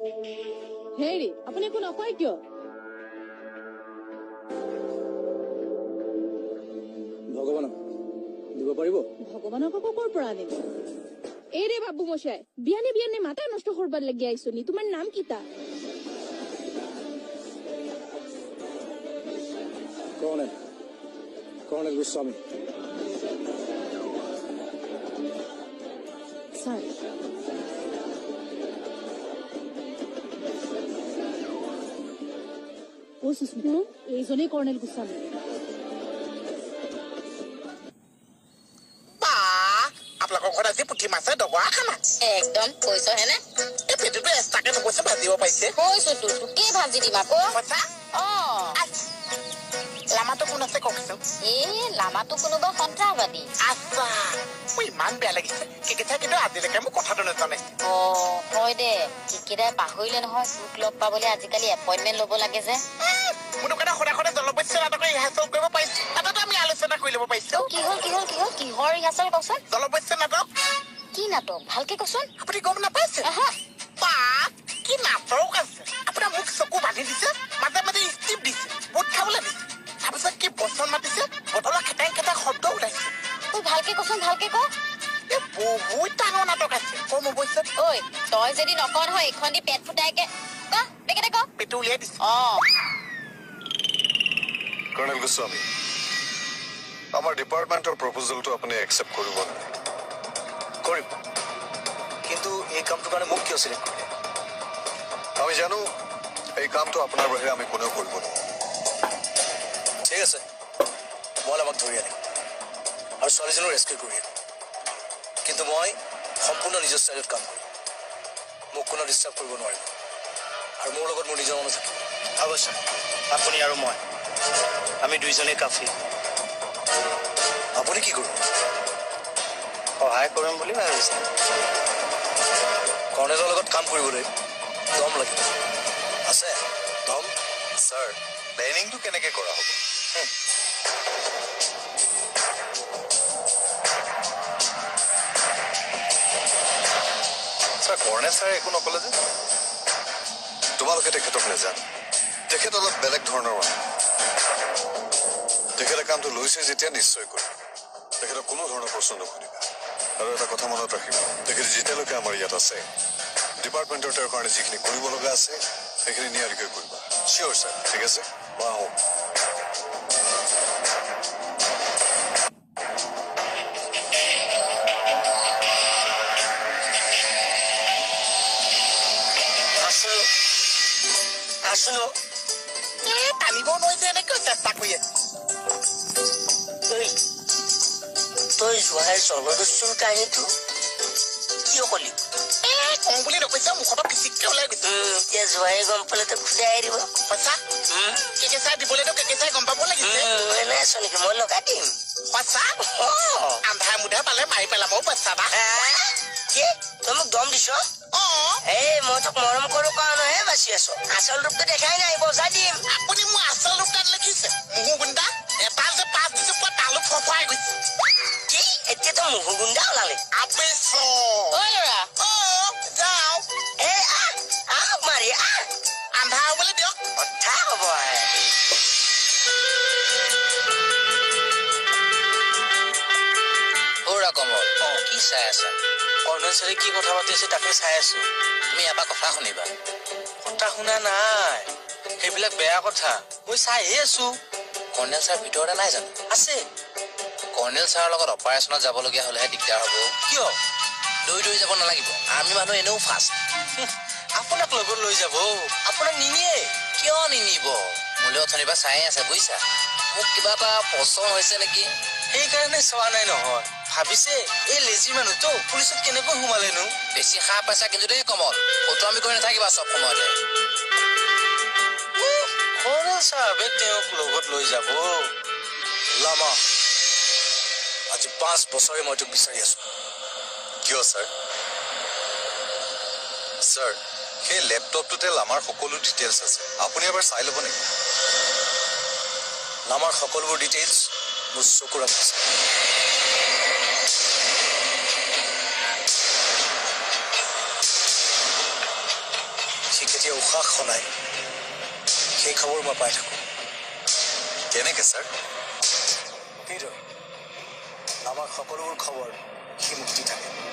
হেৰি আপুনি একো নকয় কিয়? ভগৱানক দিব পাৰিব? ভগৱানক আকৌ ক'ৰ পৰা আনিম? এই ৰে বাবু মশাই, বিয়ানে মাথা নষ্ট করবার লাগি আইছো নি? তোমার নাম কিতা? কর্নেল গোস্বামী। স্যার, ও সুস্মিতা, এইজনেই কর্নেল গোস্বামী। পুঠি মাছে ডগৰা খানা একদম কৈছ হেনে এই পেটুটো এক্সট্ৰাকে নকৈছে ভাজিব পাৰিছে কৈছো তোকে ভাজি দিম আকৌ পইচা লামাটো কোন আছে কওকচোন লামাটো কোনোবা সন্ত্ৰাসবাদী আচ্ছা মোৰ ইমান বেয়া লাগিছে কেকেইটা কিন্তু আজিলৈকে মোক কথাটো নাজানে হয় দে কেকেইটাই পাহৰিলে নহয় তোক লগ পাবলৈ আজিকালি এপইণ্টমেণ্ট ল'ব লাগে যে মোৰ দোকানে সদায় জলপস্য নাটকৰ ৰিহাৰ্চেল কৰিব পাৰিছো তাতো আমি আলোচনা কৰি ল'ব পাৰিছো কিহৰ ৰিহাৰ্চেল কচোন জলপস্য নাটক কি নাটক ভালকে কচোন আপুনি গম নাপাইছে কি নাটক আছে আপোনাৰ মোক চকু বান্ধি দিছে মাজে মাজে ষ্টিপ দিছে বুট খাবলৈ দিছে তাৰপিছত কি বচন মাতিছে বটলৰ খেটাং শব্দ ওলাইছে ভালকে কচোন ভালকে ক বহুত ডাঙৰ নাটক আছে কম অৱশ্যে ঐ তই যদি নকওঁ নহয় এইখন দি পেট ফুটাইকে ক পেটটো উলিয়াই দিছে কৰ্ণেল গোস্বামী আমাৰ ডিপাৰ্টমেণ্টৰ প্ৰপ'জেলটো আপুনি একচেপ্ট কৰিব কৰিম কিন্তু এই কামটোৰ কাৰণে মোক কিয় চিলেক্ট কৰিলে? আমি জানো এই কামটো আপোনাৰ বাহিৰে আমি কোনেও কৰিব নোৱাৰোঁ ঠিক আছে মই আমাক ধৰি আনিম আৰু ছোৱালীজনো ৰেস্কিউ কৰি আনিম কিন্তু মই সম্পূৰ্ণ নিজৰ ষ্টাইলত কাম কৰিম মোক কোনো ডিষ্টাৰ্ব কৰিব নোৱাৰিব আৰু মোৰ লগত মোৰ নিজৰ মানুহ থাকিব অৱশ্যে আপুনি আৰু মই আমি দুইজনেই কাফি আপুনি কি কৰিব সহায় কৰিম বুলি ভাবিছে কৰ্ণেলৰ লগত কাম কৰিবলৈ দম লাগিব আছে দম ছাৰ প্লেনিংটো কেনেকৈ কৰা হ'ব ছাৰ কৰ্ণেল ছাৰে একো নক'লে যে তোমালোকে তেখেতক নেজানো তেখেত অলপ বেলেগ ধৰণৰ মানুহ তেখেতে কামটো লৈছে যেতিয়া নিশ্চয় কৰিব তেখেতক কোনো ধৰণৰ প্ৰশ্ন নুসুধিবা আৰু এটা কথা মনত ৰাখিব তেখেতে যেতিয়ালৈকে আমাৰ ইয়াত আছে ডিপাৰ্টমেণ্টৰ তেওঁৰ কাৰণে যিখিনি কৰিব লগা আছে সেইখিনি নিয়াৰিকৈ কৰিবা চিয়'ৰ ছাৰ ঠিক আছে মই আহোঁ আছো টানিব নোৱাৰিছে এনেকৈ চেষ্টা কৰি আছে তই জোৱাই জলদস্যুৰ কাহিনীটো কিয় কলি কওঁ বুলি নকৈছে মুখৰ পৰা পিচিককে ওলাই গৈছে এতিয়া জোৱাই গম পালে তই খুদাই দিব সঁচা কেকেচাই দিবলৈতো কেকেচাই গম পাব লাগিছে এনে আছ নেকি মই লগাই দিম সঁচা আন্ধাৰ মুধাৰ পালে মাৰি পেলাম পইচা বা কি তই মোক দম দিছ মই তোক মৰম কৰো কাৰণেহে বাচি আছো আচল ৰূপটো দেখাই নাই বজাই দিম আপুনি মোৰ আচল ৰূপ তাত লিখিছে মুহু গুণ্ডা এটা যে পাঁচ দিছো পুৰা তালু ফফাই গৈছে কি এতিয়া তই মুহু গুণ্ডা ওলালি ল'ৰা যাওঁ আহ মাৰি আন্ধাৰ হ'বলৈ দিয়ক কথা হ'ব কমল কি চাই আছা কৰ্ণেল ছাৰে কি কথা পাতি আছে তাকে চাই আছো তুমি এবাৰ কথা শুনিবা কথা শুনা নাই সেইবিলাক বেয়া কথা মই চাইহে আছো কৰ্ণেল ছাৰ ভিতৰতে নাই জানো আছে কৰ্ণেল ছাৰৰ লগত অপাৰেশ্যনত যাবলগীয়া হ'লেহে দিগদাৰ হ'ব কিয় দৌৰি যাব নালাগিব আৰ্মি মানুহ এনেও ফাষ্ট আপোনাক লগত লৈ যাব আপোনাক নিনিয়ে কিয় নিনিব মোলৈ অথনিবা চাই আছে বুজিছা মোক কিবা এটা পচন্দ হৈছে নেকি সেইকাৰণে চোৱা নাই নহয় ভাবিছে এই লেজি মানুহটো পুলিচত কেনেকৈ সোমালেনো বেছি সাহ পাইছা কিন্তু দেই কমল ফটোৱামি কৰি নাথাকিবা চব সময়তে কৰ্ণেল চাহাবে তেওঁক লগত লৈ যাব লামা আজি 5 বছৰে মই তোক বিচাৰি আছো কিয় ছাৰ ছাৰ সেই লেপটপটোতে লামাৰ সকলো ডিটেইলছ আছে আপুনি এবাৰ চাই ল'ব নেকি লামাৰ সকলোবোৰ ডিটেইলছ মোৰ চকুৰ আগত আছে সি কেতিয়া উশাহ সলায় সেই খবৰ মই পাই থাকোঁ। কেনেকে ছাৰ? সেইদৰে আমাৰ সকলোবোৰ খবৰ সি মোক দি থাকে।